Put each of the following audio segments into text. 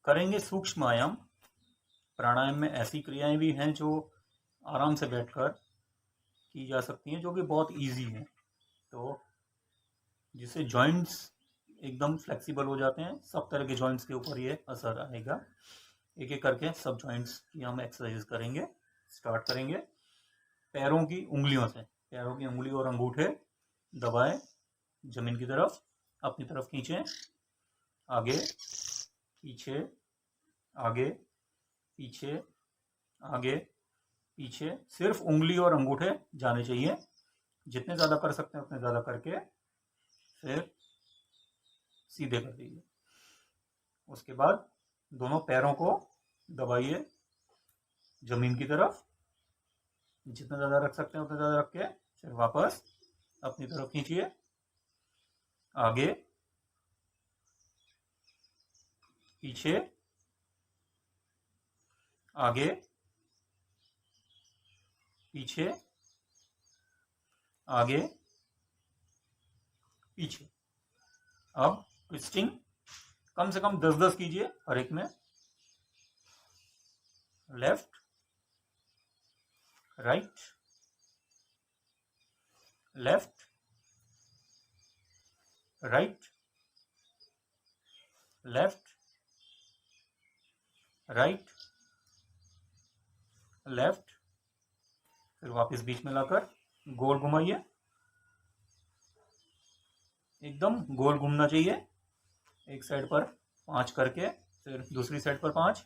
करेंगे सूक्ष्म आयाम। प्राणायाम में ऐसी क्रियाएं भी हैं जो आराम से बैठकर की जा सकती हैं, जो कि बहुत इजी हैं, तो जिससे जॉइंट्स एकदम फ्लेक्सिबल हो जाते हैं। सब तरह के जॉइंट्स के ऊपर ये असर आएगा। एक एक करके सब जॉइंट्स की हम एक्सरसाइज करेंगे। स्टार्ट करेंगे पैरों की उंगलियों से। पैरों की उंगली और अंगूठे दबाएं, जमीन की तरफ अपनी तरफ खींचें, आगे पीछे, आगे पीछे, आगे पीछे। सिर्फ उंगली और अंगूठे जाने चाहिए। जितने ज़्यादा कर सकते हैं उतने ज़्यादा करके फिर सीधे कर दीजिए। उसके बाद दोनों पैरों को दबाइए जमीन की तरफ। जितना ज़्यादा रख सकते हैं उतना ज़्यादा रख के फिर वापस अपनी तरफ खींचिए, आगे पीछे, आगे पीछे, आगे पीछे। अब ट्विस्टिंग कम से कम 10-10 कीजिए हर एक में। Left, right, left, right, left, right, left. फिर वापस बीच में लाकर गोल घुमाइए। एकदम गोल घूमना चाहिए। एक साइड पर 5 करके फिर दूसरी साइड पर 5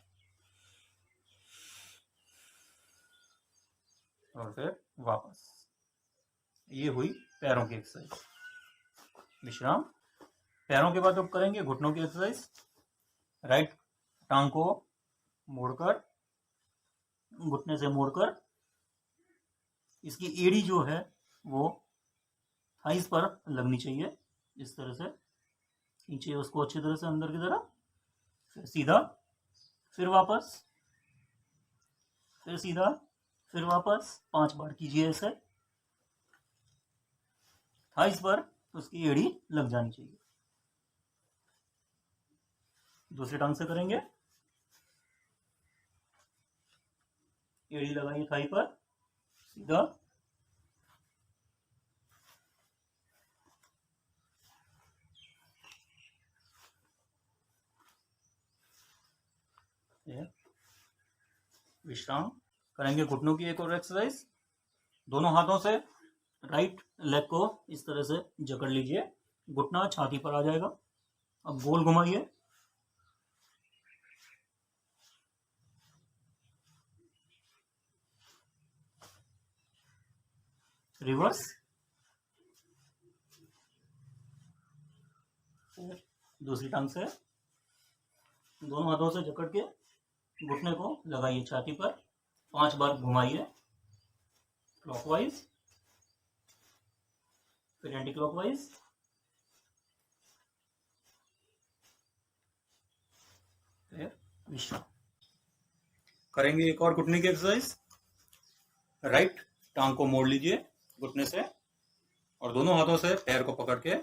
और फिर वापस। ये हुई पैरों की एक्सरसाइज। विश्राम। पैरों के बाद अब करेंगे घुटनों की एक्सरसाइज। राइट टांग को मोड़कर, घुटने से मोड़कर, इसकी एड़ी जो है वो थाइस पर लगनी चाहिए। इस तरह से खींचिए उसको अच्छी तरह से अंदर की तरफ, फिर सीधा, फिर वापस, फिर सीधा, फिर वापस। 5 बार कीजिए ऐसे। थाइस पर उसकी एड़ी लग जानी चाहिए। दूसरी टांग से करेंगे। एड़ी लगाइए थाई पर, सीधा, विश्राम। करेंगे घुटनों की एक और एक्सरसाइज। दोनों हाथों से राइट लेग को इस तरह से जकड़ लीजिए। घुटना छाती पर आ जाएगा। अब गोल घुमाइए। रिवर्स। दूसरी टांग से दोनों हाथों से जकड़ के घुटने को लगाइए छाती पर। 5 बार घुमाइए, क्लॉकवाइज, फिर एंटी क्लॉकवाइज। फिर विश्राम। करेंगे एक और घुटने की एक्सरसाइज। राइट टांग को मोड़ लीजिए घुटने से और दोनों हाथों से पैर को पकड़ के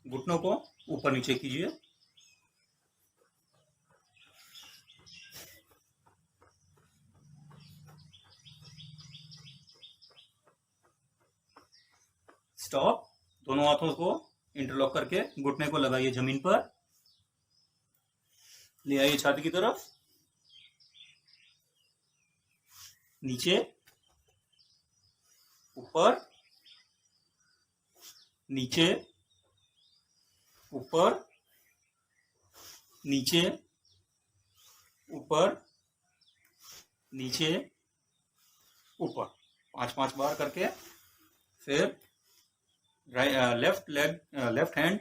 घुटनों को ऊपर नीचे कीजिए। स्टॉप। दोनों हाथों को इंटरलॉक करके घुटने को लगाइए जमीन पर। ले आइए छाती की तरफ, नीचे, ऊपर, नीचे, ऊपर, नीचे, ऊपर, नीचे, ऊपर। 5-5 बार करके फिर लेफ्ट हैंड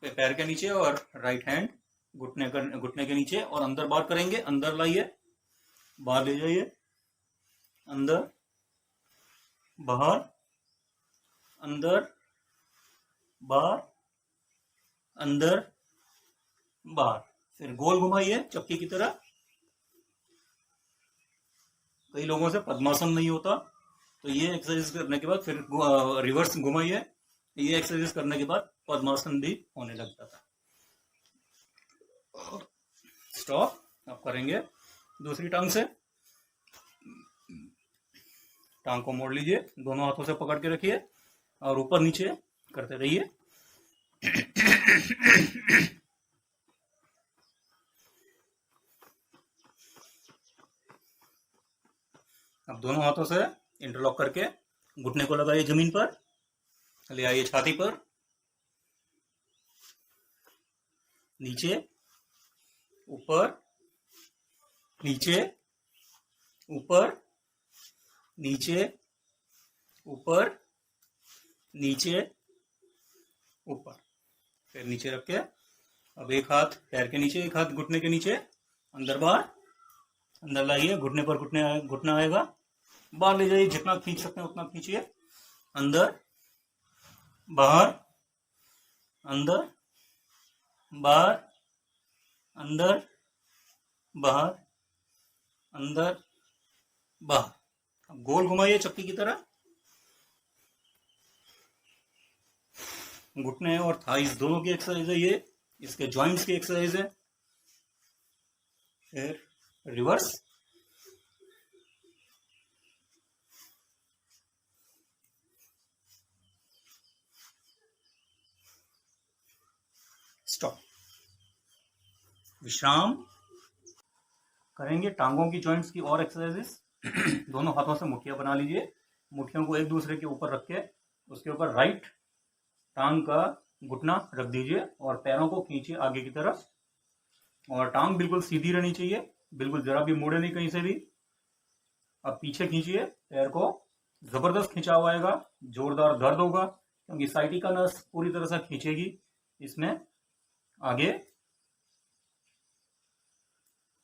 पैर के नीचे और राइट हैंड घुटने के नीचे और अंदर बार करेंगे। अंदर लाइए, बाहर ले जाइए, अंदर, बाहर, अंदर, बाहर, अंदर, बाहर। फिर गोल घुमाइए चक्की की तरह। कई लोगों से पद्मासन नहीं होता, तो ये एक्सरसाइज करने के बाद फिर रिवर्स घुमाइए। ये एक्सरसाइज करने के बाद पद्मासन भी होने लग जाता है। स्टॉप। अब करेंगे दूसरी टांग से। टांग को मोड़ लीजिए, दोनों हाथों से पकड़ के रखिए और ऊपर नीचे करते रहिए। अब दोनों हाथों से इंटरलॉक करके घुटने को लगाइए जमीन पर, ले आइए छाती पर, नीचे ऊपर नीचे ऊपर नीचे ऊपर नीचे ऊपर। फिर नीचे रख के अब एक हाथ पैर के नीचे, एक हाथ घुटने के नीचे, अंदर बाहर, अंदर लाइए, घुटने पर घुटना आएगा, बाहर ले जाइए, जितना खींच सकते हैं उतना खींचिए, अंदर बाहर, अंदर बाहर, अंदर बाहर, अंदर बाहर। अब गोल घुमाइए चक्की की तरह। घुटने और थाइस दोनों की एक्सरसाइज है ये, इसके जॉइंट्स की एक्सरसाइज है। फिर रिवर्स, स्टॉप, विश्राम। करेंगे टांगों की जॉइंट्स की और एक्सरसाइजेस। दोनों हाथों से मुठ्ठियां बना लीजिए, मुठ्ठियों को एक दूसरे के ऊपर रख के उसके ऊपर राइट टांग का घुटना रख दीजिए और पैरों को खींचिए आगे की तरफ, और टांग बिल्कुल सीधी रहनी चाहिए, बिल्कुल जरा भी मुड़े नहीं कहीं से भी। अब पीछे खींचिए पैर को, जबरदस्त खिंचाव आएगा, जोरदार दर्द होगा क्योंकि साइटिका नस पूरी तरह से खींचेगी इसमें। आगे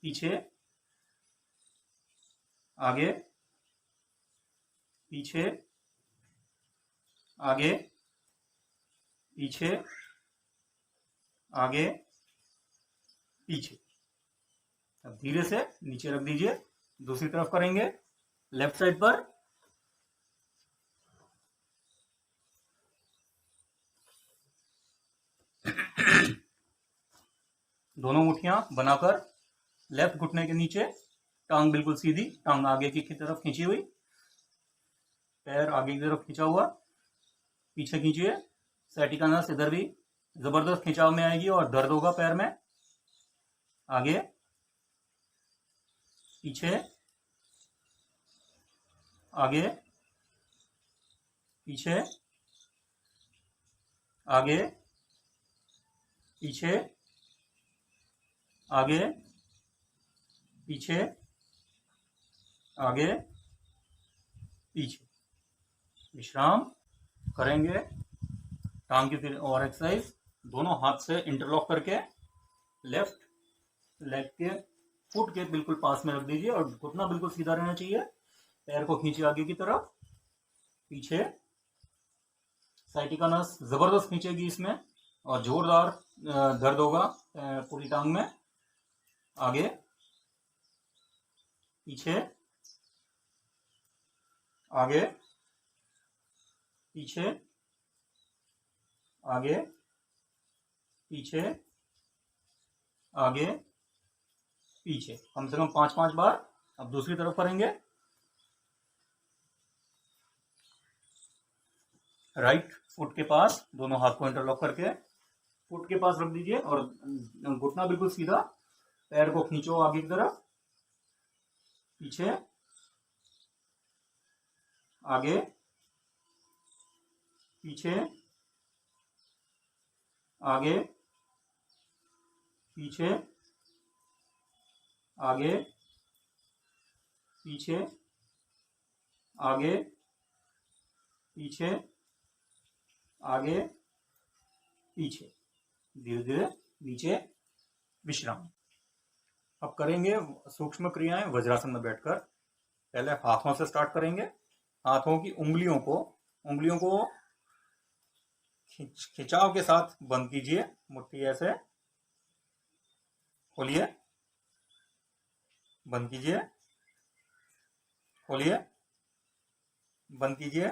पीछे, आगे पीछे, आगे पीछे, आगे पीछे। अब धीरे से नीचे रख दीजिए। दूसरी तरफ करेंगे, लेफ्ट साइड पर। दोनों मुठ्ठियां बनाकर लेफ्ट घुटने के नीचे, टांग बिल्कुल सीधी, टांग आगे की तरफ खींची हुई, पैर आगे की तरफ खींचा हुआ, पीछे खींचिए, साइटिका नस इधर भी जबरदस्त खिंचाव में आएगी और दर्द होगा पैर में। आगे पीछे, आगे पीछे, आगे पीछे, आगे पीछे, आगे पीछे। विश्राम। करेंगे टांग की और एक्सरसाइज। दोनों हाथ से इंटरलॉक करके लेफ्ट लेग के फुट के बिल्कुल पास में रख दीजिए और घुटना बिल्कुल सीधा रहना चाहिए। पैर को खींचिए आगे की तरफ, पीछे, साइटिका नस जबरदस्त खींचेगी इसमें और जोरदार दर्द होगा पूरी टांग में। आगे पीछे, आगे पीछे, आगे पीछे, आगे पीछे, कम से कम 5-5 बार। अब दूसरी तरफ करेंगे। राइट फुट के पास दोनों हाथ को इंटरलॉक करके फुट के पास रख दीजिए और घुटना बिल्कुल सीधा, पैर को खींचो आगे की तरफ, पीछे, आगे पीछे, आगे पीछे, आगे पीछे, आगे पीछे, आगे पीछे। धीरे धीरे नीचे, विश्राम। अब करेंगे सूक्ष्म क्रियाएं वज्रासन में बैठकर। पहले हाथों से स्टार्ट करेंगे। हाथों की उंगलियों को खिंचाव के साथ बंद कीजिए, मुट्ठी ऐसे खोलिए, बंद कीजिए, खोलिए, बंद कीजिए,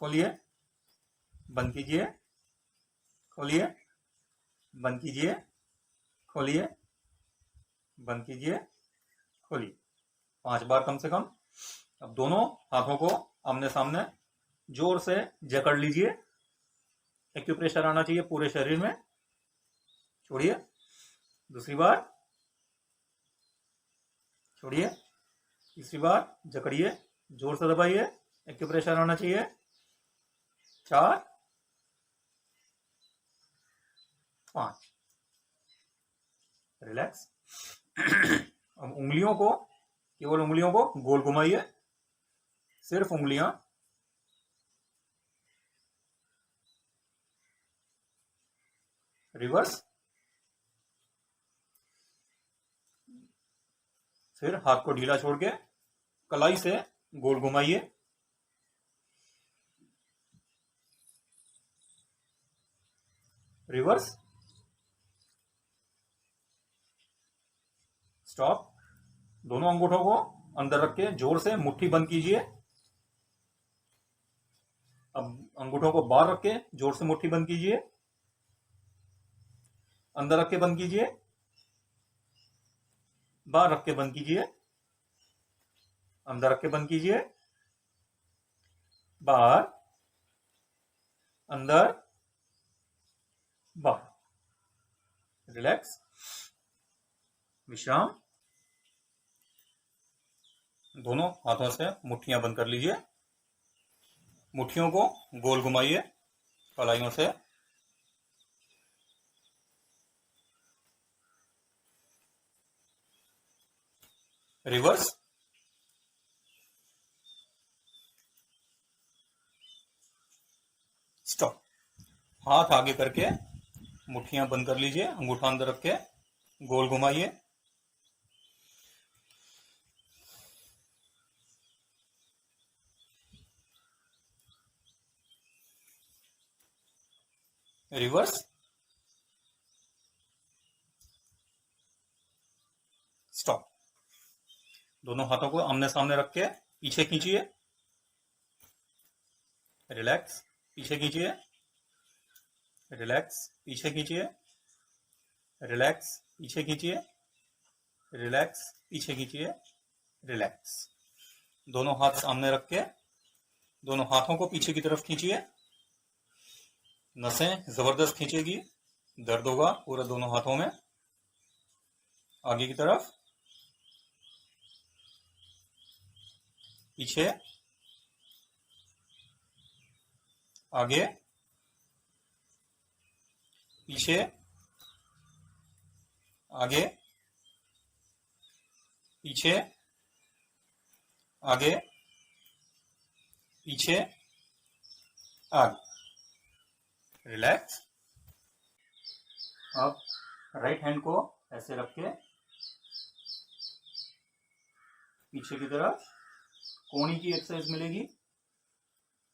खोलिए, बंद कीजिए, खोलिए, बंद कीजिए, खोलिए, बंद कीजिए, खोलिए, 5 बार कम से कम। अब दोनों हाथों को आमने सामने जोर से जकड़ लीजिए, एक्यूप्रेशर आना चाहिए पूरे शरीर में। छोड़िए, दूसरी बार, छोड़िए, तीसरी बार, जकड़िए, जोर से दबाइए, एक्यूप्रेशर आना चाहिए। 4, 5, रिलैक्स। अब उंगलियों को, केवल उंगलियों को गोल घुमाइए, सिर्फ उंगलियां, रिवर्स। फिर हाथ को ढीला छोड़ के कलाई से गोल घुमाइए, रिवर्स, स्टॉप। दोनों अंगूठों को अंदर रख के जोर से मुट्ठी बंद कीजिए। अब अंगूठों को बाहर रख के जोर से मुट्ठी बंद कीजिए, अंदर रख के बंद कीजिए, बाहर रख के बंद कीजिए, अंदर रख के बंद कीजिए, बाहर, अंदर, बाहर। रिलैक्स, विश्राम। दोनों हाथों से मुट्ठियां बंद कर लीजिए, मुट्ठियों को गोल घुमाइए कलाइयों से, रिवर्स, स्टॉप। हाथ आगे करके मुट्ठियां बंद कर लीजिए, अंगूठा अंदर रख के गोल घुमाइए, रिवर्स, स्टॉप। दोनों हाथों को आमने सामने रख के पीछे खींचिए, रिलैक्स, पीछे खींचिए, रिलैक्स, पीछे खींचिए, रिलैक्स, पीछे खींचिए, रिलैक्स, पीछे खींचिए, रिलैक्स। दोनों हाथ सामने रख के दोनों हाथों को पीछे की तरफ खींचिए, नसें जबरदस्त खींचेगी, दर्द होगा पूरे दोनों हाथों में। आगे की तरफ, पीछे, आगे, पीछे, आगे, पीछे, आगे, पीछे, आगे। रिलैक्स। अब राइट हैंड को ऐसे रख के पीछे की तरफ कोहनी की एक्सरसाइज मिलेगी।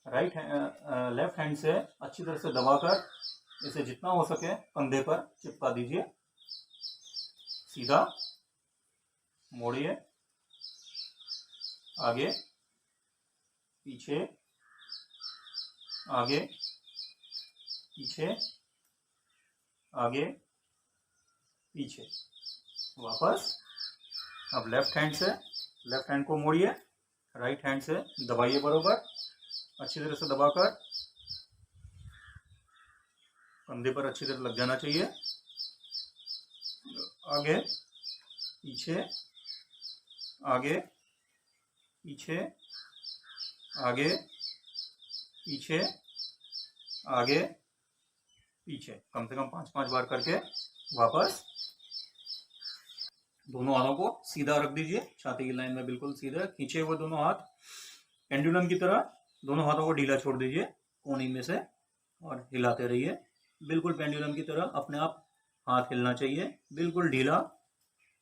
लेफ्ट हैंड से अच्छी तरह से दबाकर इसे जितना हो सके कंधे पर चिपका दीजिए। सीधा मोड़िए, आगे, पीछे, आगे, पीछे, आगे, पीछे, वापस। अब लेफ्ट हैंड को मोड़िए, राइट हैंड से दबाइए बरोबर, अच्छी तरह से दबाकर कंधे पर अच्छी तरह लग जाना चाहिए। आगे, पीछे, आगे, पीछे, आगे, पीछे, आगे, पीछे, कम से कम 5-5 बार करके वापस। दोनों हाथों को सीधा रख दीजिए, छाती की लाइन में बिल्कुल सीधा खींचे हुए दोनों हाथ, पेंडुलम की तरह। दोनों हाथों को ढीला छोड़ दीजिए कोहनी में से और हिलाते रहिए, बिल्कुल पेंडुलम की तरह। अपने आप हाथ हिलना चाहिए, बिल्कुल ढीला,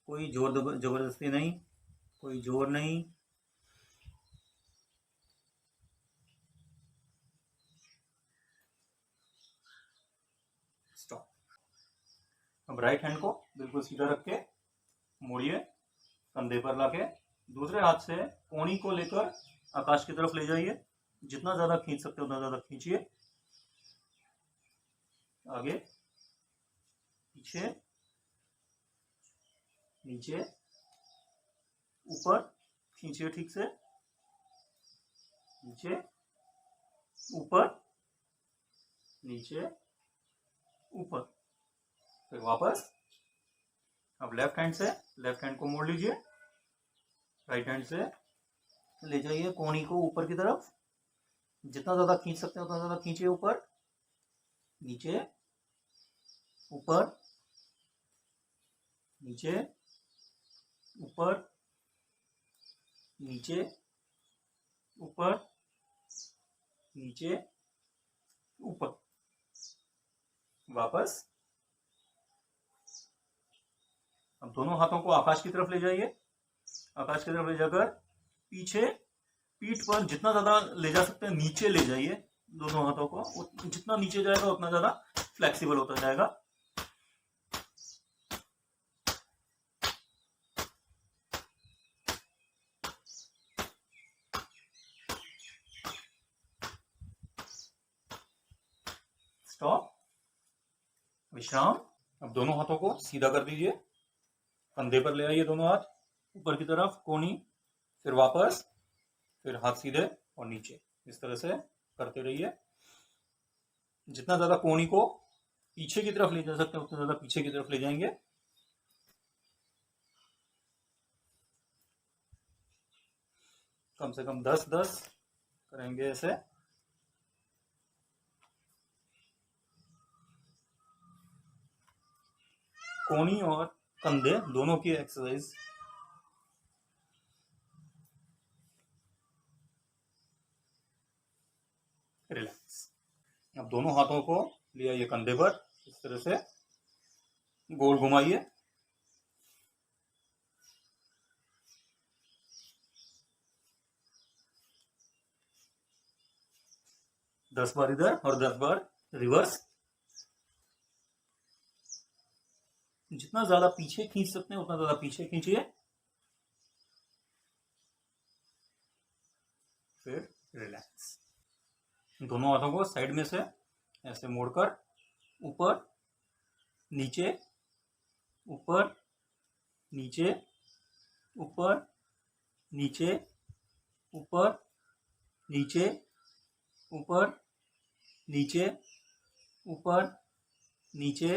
कोई जोर जबरदस्ती नहीं, कोई जोर नहीं। स्टॉप। अब राइट हैंड को बिल्कुल सीधा रख के मोड़िए, कंधे पर लाके दूसरे हाथ से कोहनी को लेकर आकाश की तरफ ले जाइए। जितना ज्यादा खींच सकते हो उतना ज्यादा खींचिए। आगे, पीछे, नीचे, ऊपर, खींचिए ठीक से, नीचे, ऊपर, नीचे, ऊपर, फिर वापस। अब लेफ्ट हैंड से लेफ्ट हैंड को मोड़ लीजिए, राइट हैंड से ले जाइए कोहनी को ऊपर की तरफ, जितना ज्यादा खींच सकते हैं उतना ज्यादा खींचिए, ऊपर, नीचे, ऊपर, नीचे, ऊपर, नीचे, ऊपर, नीचे, ऊपर, वापस। अब दोनों हाथों को आकाश की तरफ ले जाइए, आकाश की तरफ ले जाकर पीछे पीठ पर जितना ज्यादा ले जा सकते हैं नीचे ले जाइए दोनों हाथों को, जितना नीचे जाएगा उतना ज्यादा फ्लेक्सिबल होता जाएगा। स्टॉप, विश्राम। अब दोनों हाथों को सीधा कर दीजिए, कंधे पर ले आइए दोनों हाथ ऊपर की तरफ, कोहनी, फिर वापस, फिर हाथ सीधे और नीचे, इस तरह से करते रहिए। जितना ज्यादा कोहनी को पीछे की तरफ ले जा सकते हैं उतना ज्यादा पीछे की तरफ ले जाएंगे। कम से कम 10-10 करेंगे ऐसे। कोहनी और कंधे दोनों की एक्सरसाइज। रिलैक्स। अब दोनों हाथों को ले आइए कंधे पर, इस तरह से गोल घुमाइए, 10 बार इधर और 10 बार रिवर्स। जितना ज्यादा पीछे खींच सकते हैं उतना ज्यादा पीछे खींचिए, फिर रिलैक्स। दोनों हाथों को साइड में से ऐसे मोड़कर ऊपर, नीचे, ऊपर, नीचे, ऊपर, नीचे, ऊपर, नीचे, ऊपर, नीचे, ऊपर, नीचे,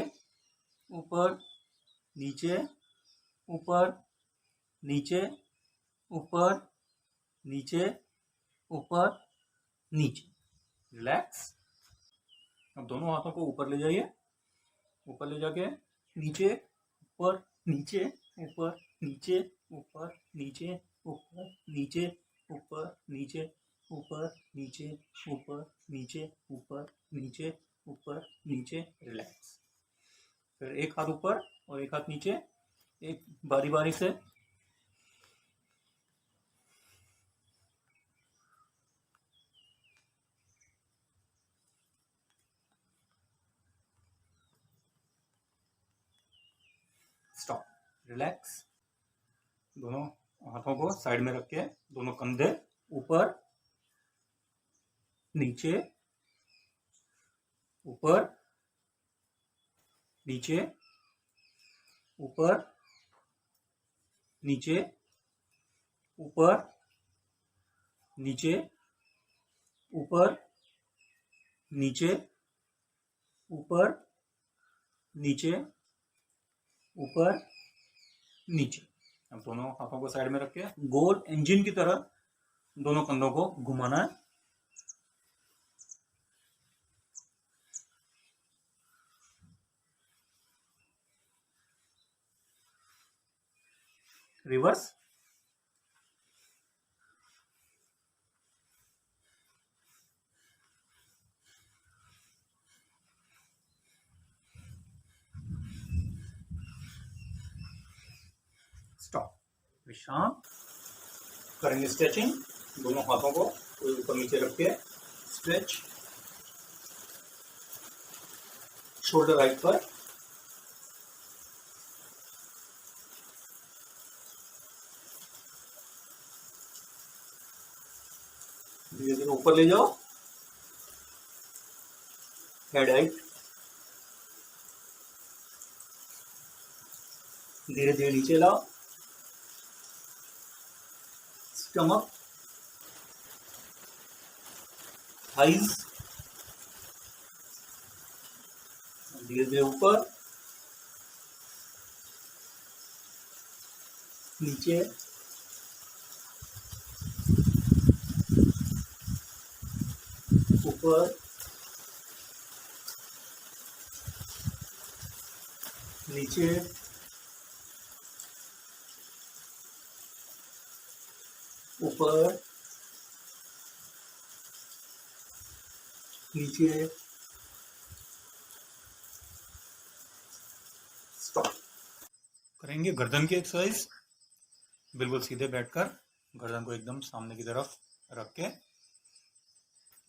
ऊपर, नीचे, ऊपर, नीचे, ऊपर, नीचे, ऊपर, नीचे। रिलैक्स। अब दोनों हाथों को ऊपर ले जाइए, ऊपर ले जाके नीचे, ऊपर, नीचे, ऊपर, नीचे, ऊपर, नीचे, ऊपर, नीचे, ऊपर, नीचे, ऊपर, नीचे, ऊपर, नीचे, ऊपर, नीचे, ऊपर, नीचे। रिलैक्स। फिर एक हाथ ऊपर और एक हाथ नीचे, एक बारी बारी से। Stop, relax. दोनों हाथों को साइड में रख के दोनों कंधे ऊपर, नीचे, ऊपर, नीचे, ऊपर, नीचे, ऊपर, नीचे, ऊपर, नीचे, ऊपर, नीचे, ऊपर, नीचे। अब दोनों हाथों को साइड में रख के गोल इंजन की तरह दोनों कंधों को घुमाना है। रिवर्स। स्टॉप, विश्राम। करेंगे स्ट्रेचिंग। दोनों हाथों को ऊपर नीचे रख के स्ट्रेच, शोल्डर राइट पर, धीरे धीरे ऊपर ले जाओ, हेड हाइट, धीरे धीरे नीचे लाओ, स्टमक, थाइज, धीरे धीरे ऊपर, नीचे, ऊपर, नीचे, ऊपर, नीचे, स्टॉप। करेंगे गर्दन की एक्सरसाइज। बिल्कुल सीधे बैठकर गर्दन को एकदम सामने की तरफ रख के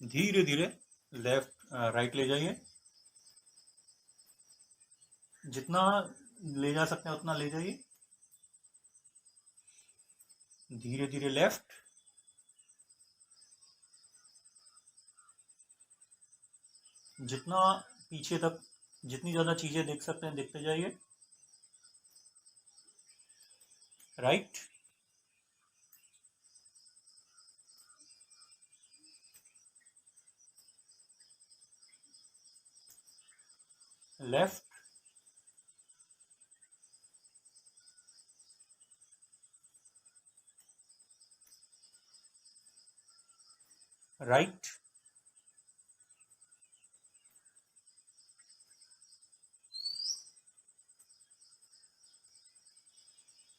धीरे धीरे लेफ्ट राइट ले जाइए, जितना ले जा सकते हैं उतना ले जाइए, धीरे धीरे लेफ्ट, जितना पीछे तक जितनी ज्यादा चीजें देख सकते हैं देखते जाइए, right, left, right,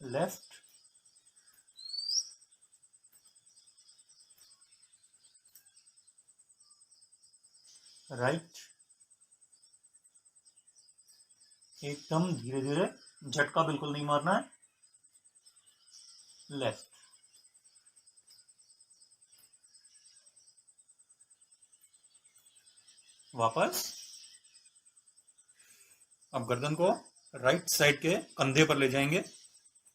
left, right, एकदम धीरे धीरे, झटका बिल्कुल नहीं मारना है, लेफ्ट, वापस। अब गर्दन को राइट साइड के कंधे पर ले जाएंगे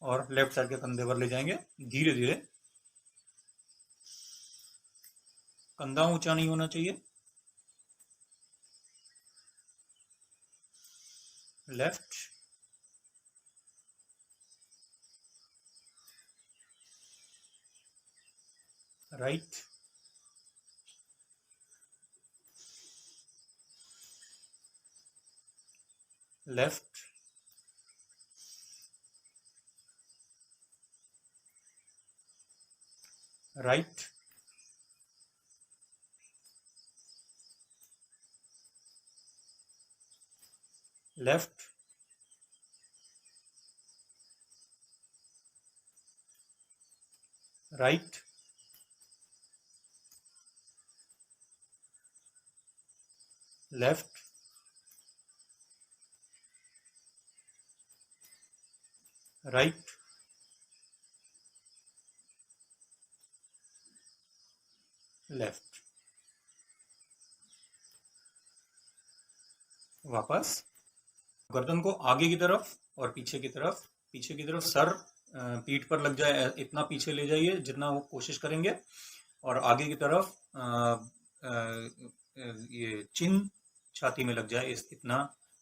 और लेफ्ट साइड के कंधे पर ले जाएंगे, धीरे धीरे, कंधा ऊंचा नहीं होना चाहिए, left, right, left, right, left, right, left, right, left, वापस। गर्दन को आगे की तरफ और पीछे की तरफ सर पीठ पर लग जाए इतना पीछे ले जाइए जितना वो कोशिश करेंगे, और आगे की तरफ ये चिन छाती में लग जाए इतना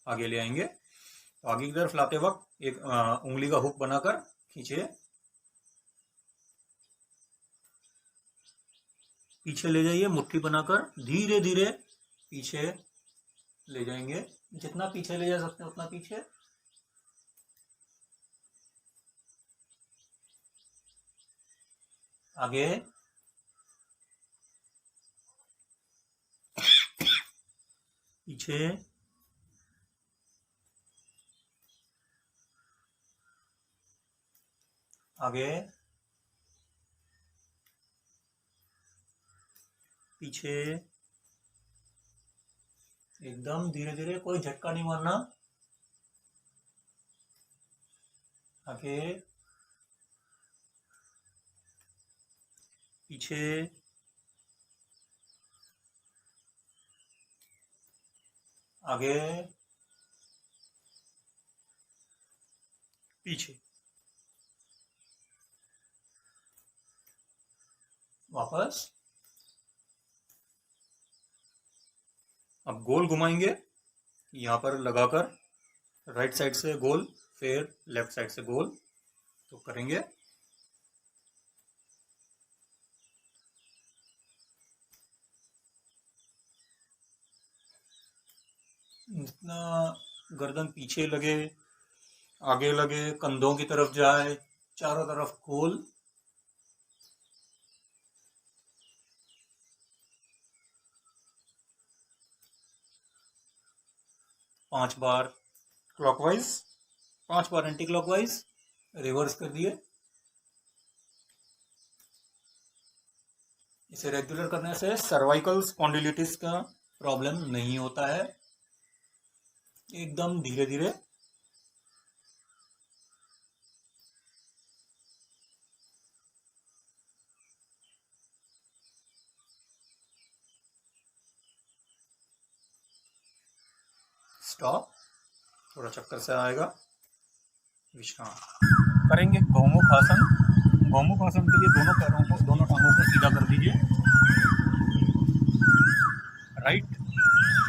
आगे ले आएंगे। तो आगे की तरफ लाते वक्त एक उंगली का हुक बनाकर खींचे, पीछे ले जाइए, मुट्ठी बनाकर धीरे धीरे पीछे ले जाएंगे, जितना पीछे ले जा सकते हैं उतना पीछे, आगे, पीछे, आगे, पीछे, एकदम धीरे धीरे, कोई झटका नहीं मारना, आगे, पीछे, आगे, पीछे, वापस। अब गोल घुमाएंगे, यहां पर लगाकर राइट साइड से गोल फिर लेफ्ट साइड से गोल। तो करेंगे। जितना गर्दन पीछे लगे, आगे लगे, कंधों की तरफ जाए, चारों तरफ गोल। पांच बार क्लॉकवाइज, 5 बार एंटी क्लॉकवाइज, रिवर्स कर दिए। इसे रेगुलर करने से सर्वाइकल स्पॉन्डिलिटिस का प्रॉब्लम नहीं होता है। एकदम धीरे धीरे। स्टॉप। थोड़ा चक्कर से आएगा। विश्राम। करेंगे गौमुख आसन। गौमुख आसन के लिए दोनों पैरों को, दोनों टांगों को सीधा कर दीजिए। राइट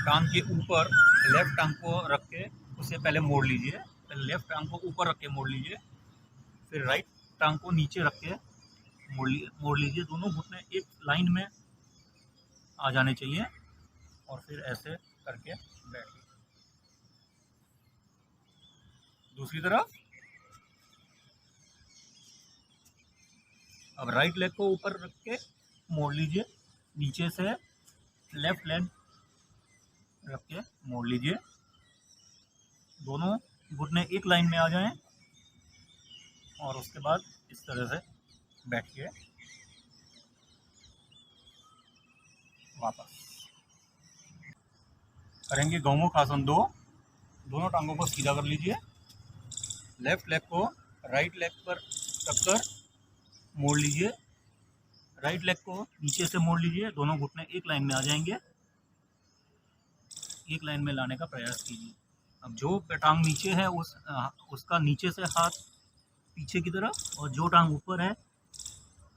टांग के ऊपर लेफ्ट टांग को रख के उसे पहले मोड़ लीजिए। पहले लेफ्ट टांग को ऊपर रख के मोड़ लीजिए, फिर राइट टांग को नीचे रख के मोड़ लीजिए। दोनों घुटने एक लाइन में आ जाने चाहिए और फिर ऐसे करके बैठिए। दूसरी तरफ। अब राइट लेग को ऊपर रख के मोड़ लीजिए, नीचे से लेफ्ट लेग रख के मोड़ लीजिए। दोनों घुटने एक लाइन में आ जाएं और उसके बाद इस तरह से बैठिए। वापस करेंगे गौमुख आसन 2। दोनों टांगों को सीधा कर लीजिए। लेफ्ट लेग को राइट लेग पर रखकर मोड़ लीजिए। राइट लेग को नीचे से मोड़ लीजिए। दोनों घुटने एक लाइन में आ जाएंगे। एक लाइन में लाने का प्रयास कीजिए। अब जो टांग नीचे है उसका नीचे से हाथ पीछे की तरफ, और जो टांग ऊपर है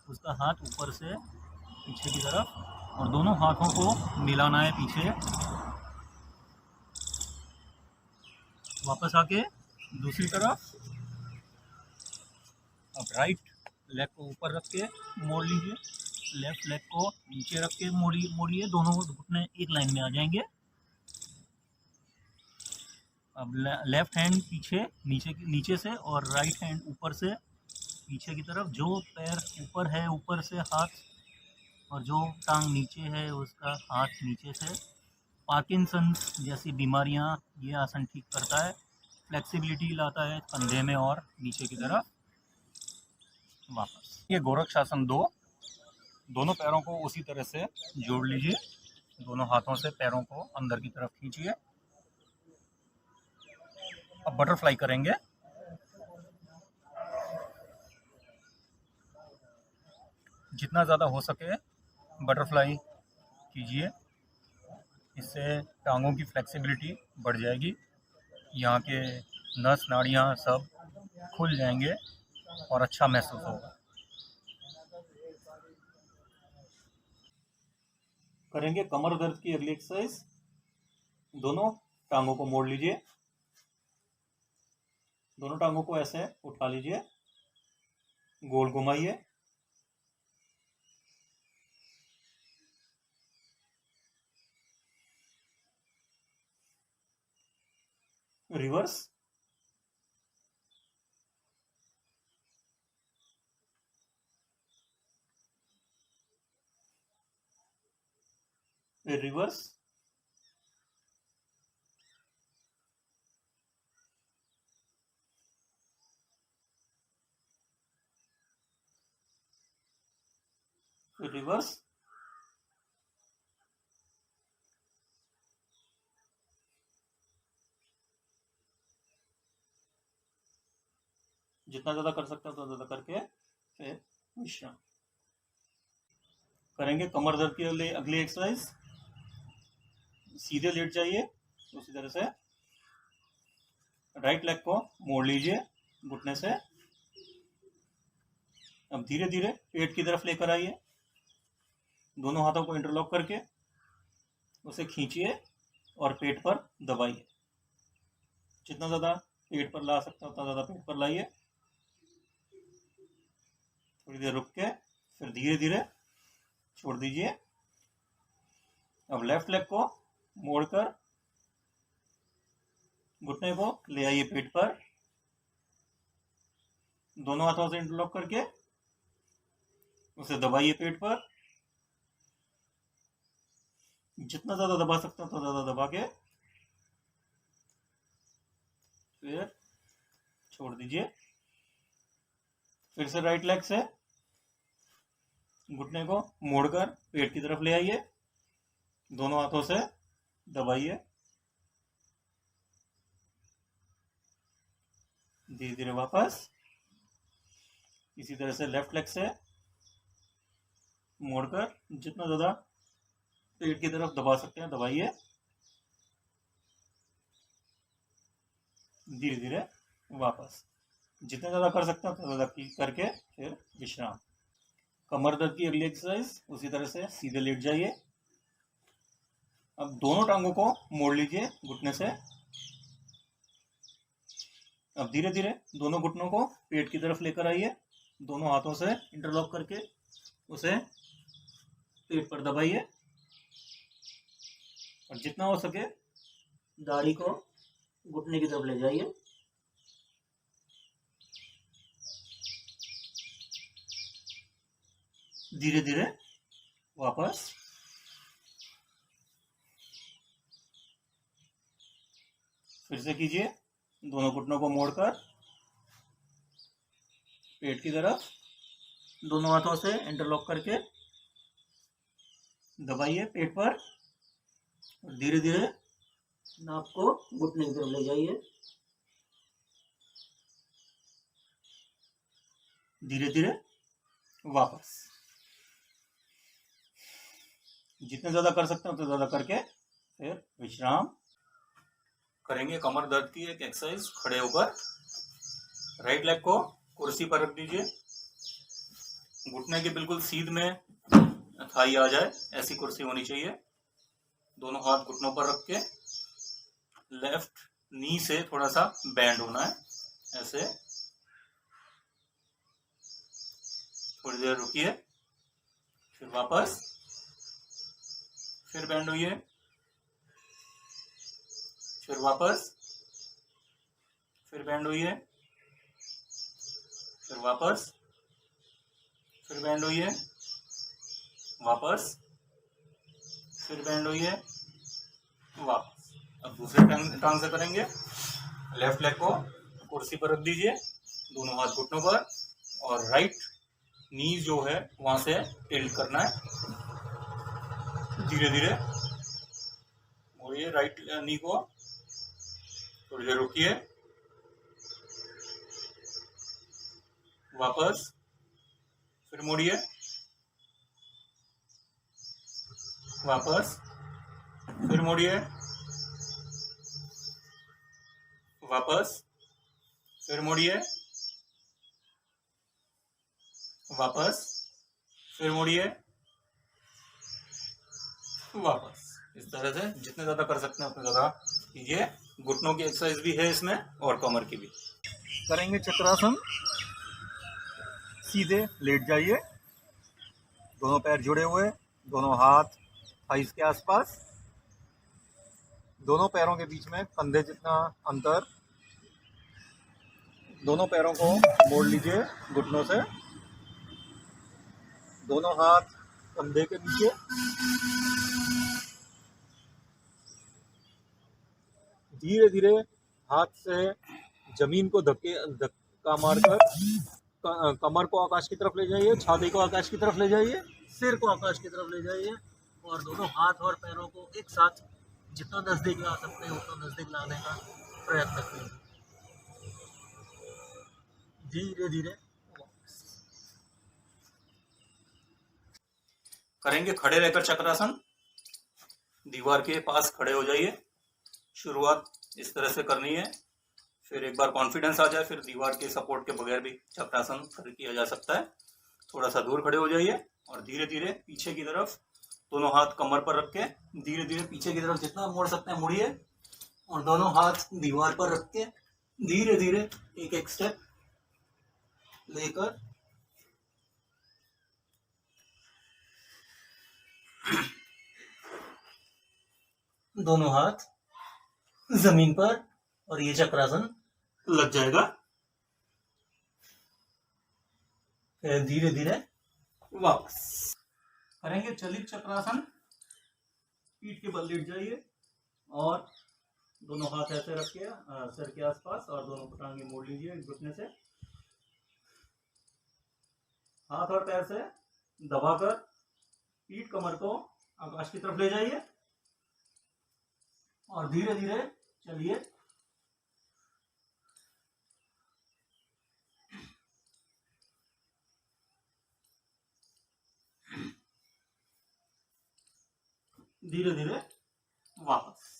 उसका हाथ ऊपर से पीछे की तरफ, और दोनों हाथों को मिलाना है पीछे। वापस आके दूसरी तरफ। अब राइट लेग को ऊपर रख के मोड़ लीजिए। लेफ्ट लेग को नीचे रख के मोड़िए। दोनों घुटने एक लाइन में आ जाएंगे। अब लेफ्ट हैंड पीछे नीचे से और राइट हैंड ऊपर से पीछे की तरफ। जो पैर ऊपर है ऊपर से हाथ, और जो टांग नीचे है उसका हाथ नीचे से। पार्किंसंस जैसी बीमारियां ये आसन ठीक करता है। फ्लेक्सिबिलिटी लाता है कंधे में और नीचे की तरफ। वापस ये गोरक्षासन 2। दोनों पैरों को उसी तरह से जोड़ लीजिए। दोनों हाथों से पैरों को अंदर की तरफ खींचिए। अब बटरफ्लाई करेंगे। जितना ज़्यादा हो सके बटरफ्लाई कीजिए। इससे टांगों की फ्लेक्सिबिलिटी बढ़ जाएगी। यहाँ के नस नाड़ियाँ सब खुल जाएंगे और अच्छा महसूस होगा। करेंगे कमर दर्द की अगली एक्सरसाइज। दोनों टांगों को मोड़ लीजिए। दोनों टांगों को ऐसे उठा लीजिए, गोल घुमाइए। रिवर्स। रिवर्स। रिवर्स। जितना ज़्यादा कर सकते हैं उतना ज़्यादा करके फिर विश्राम। करेंगे कमर दर्द की अगली एक्सरसाइज। सीधे लेट जाइए उसी तरह से। राइट लेग को मोड़ लीजिए घुटने से। अब धीरे धीरे पेट की तरफ लेकर आइए। दोनों हाथों को इंटरलॉक करके उसे खींचिए और पेट पर दबाइए। जितना ज़्यादा पेट पर ला सकते हैं उतना ज़्यादा पेट पर लाइए। थोड़ी देर रुक के फिर धीरे धीरे छोड़ दीजिए। अब लेफ्ट लेग को मोड़कर घुटने को ले आइए पेट पर, दोनों हाथों से इंटरलॉक करके उसे दबाइए पेट पर। जितना ज्यादा दबा सकते हो उतना ज्यादा दबा के फिर छोड़ दीजिए। फिर से राइट लेग से घुटने को मोड़कर पेट की तरफ ले आइए, दोनों हाथों से दबाइए। धीरे धीरे वापस इसी तरह से लेफ्ट लेग से मोड़कर जितना ज्यादा पेट की तरफ दबा सकते हैं दबाइए। धीरे धीरे वापस जितना ज्यादा कर सकते हैं उतना ज्यादा करके फिर विश्राम। कमर दर्द की अगली एक्सरसाइज उसी तरह से सीधे लेट जाइए। अब दोनों टांगों को मोड़ लीजिए घुटने से। अब धीरे धीरे दोनों घुटनों को पेट की तरफ लेकर आइए, दोनों हाथों से इंटरलॉक करके उसे पेट पर दबाइए और जितना हो सके दाढ़ी को घुटने की तरफ ले जाइए। धीरे धीरे वापस फिर से कीजिए, दोनों घुटनों को मोड़कर पेट की तरफ दोनों हाथों से इंटरलॉक करके दबाइए पेट पर और धीरे धीरे नाक को घुटने की तरफ ले जाइए। धीरे धीरे वापस जितने ज्यादा कर सकते हैं उतने ज्यादा करके फिर विश्राम करेंगे। कमर दर्द की एक एक्सरसाइज खड़े होकर राइट लेग को कुर्सी पर रख दीजिए, घुटने के बिल्कुल सीध में थाई आ जाए ऐसी कुर्सी होनी चाहिए। दोनों हाथ घुटनों पर रख के लेफ्ट नी से थोड़ा सा बैंड होना है ऐसे। थोड़ी देर रुकिए, फिर वापस फिर बैंड होइए, फिर वापस फिर बैंड होइए, फिर वापस फिर बैंड होइए, वापस फिर बैंड होइए, वापस। अब दूसरे टांग से करेंगे। लेफ्ट लेग को कुर्सी पर रख दीजिए, दोनों हाथ घुटनों पर और राइट नी जो है वहां से टिल्ट करना है। धीरे धीरे मोड़िए राइट नी को, थोड़ी देर रुकिए, वापस फिर मोड़िए, वापस फिर मोड़िए, वापस फिर मोड़िए, वापस फिर मोड़िए, वापस। इस तरह से जितने ज्यादा कर सकते हैं उतने ज्यादा कीजिए। घुटनों की एक्सरसाइज भी है इसमें और कमर की भी करेंगे। चक्रासन, सीधे लेट जाइए, दोनों पैर जुड़े हुए, दोनों हाथ थाइस के आसपास, दोनों पैरों के बीच में कंधे जितना अंतर। दोनों पैरों को मोड़ लीजिए घुटनों से, दोनों हाथ कंधे के नीचे। धीरे धीरे हाथ से जमीन को धक्का मारकर कमर को आकाश की तरफ ले जाइए, छाती को आकाश की तरफ ले जाइए, सिर को आकाश की तरफ ले जाइए और दोनों हाथ और पैरों को एक साथ जितना नजदीक ला सकते हैं उतना नजदीक लाने का प्रयत्न करिए। धीरे धीरे करेंगे। खड़े रहकर चक्रासन, दीवार के पास खड़े हो जाइए। शुरुआत इस तरह से करनी है, फिर एक बार कॉन्फिडेंस आ जाए फिर दीवार के सपोर्ट के बगैर भी चक्रासन किया जा सकता है। थोड़ा सा दूर खड़े हो जाइए और धीरे धीरे पीछे की तरफ दोनों हाथ कमर पर रख के धीरे धीरे पीछे की तरफ जितना मोड़ सकते हैं मुड़िए और दोनों हाथ दीवार पर रख के धीरे धीरे एक एक स्टेप लेकर दोनों हाथ जमीन पर और ये चक्रासन लग जाएगा। फिर धीरे धीरे वापस करेंगे चलित चक्रासन। पीठ के बल लेट जाइए और दोनों हाथ ऐसे रख के सर के आसपास और दोनों टांगे मोड़ लीजिए घुटने से। हाथ और पैर से दबाकर पीठ कमर को आकाश की तरफ ले जाइए और धीरे धीरे चलिए। धीरे धीरे वापस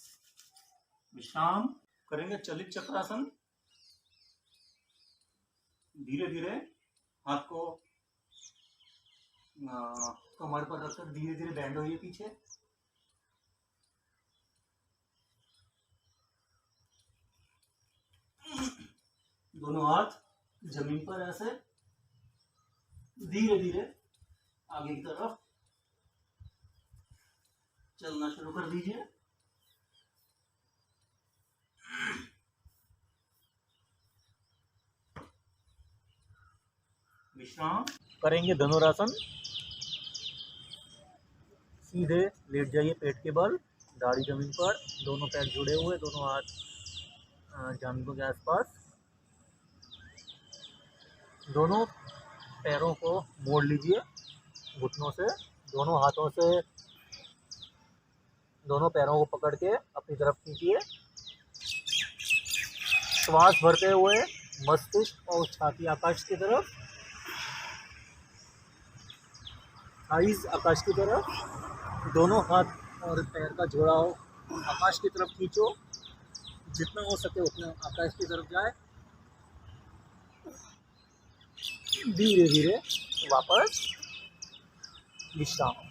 विश्राम करेंगे चलित चक्रासन। धीरे धीरे हाथ को कमर पर रखकर धीरे धीरे बैंड होइए पीछे। दोनों हाथ जमीन पर ऐसे धीरे धीरे आगे की तरफ चलना शुरू कर दीजिए। विश्राम करेंगे धनुरासन। सीधे लेट जाइए पेट के बल, दाढ़ी जमीन पर, दोनों पैर जुड़े हुए, दोनों हाथ जांघों के आसपास। दोनों पैरों को मोड़ लीजिए घुटनों से। दोनों हाथों से दोनों पैरों को पकड़ के अपनी तरफ खींचिए। श्वास भरते हुए मस्तिष्क और छाती आकाश की तरफ, आईज आकाश की तरफ। दोनों हाथ और पैर का जुड़ाव आकाश की तरफ खींचो, जितना हो सके उतना आकाश की तरफ जाए। धीरे धीरे वापस विश्राम।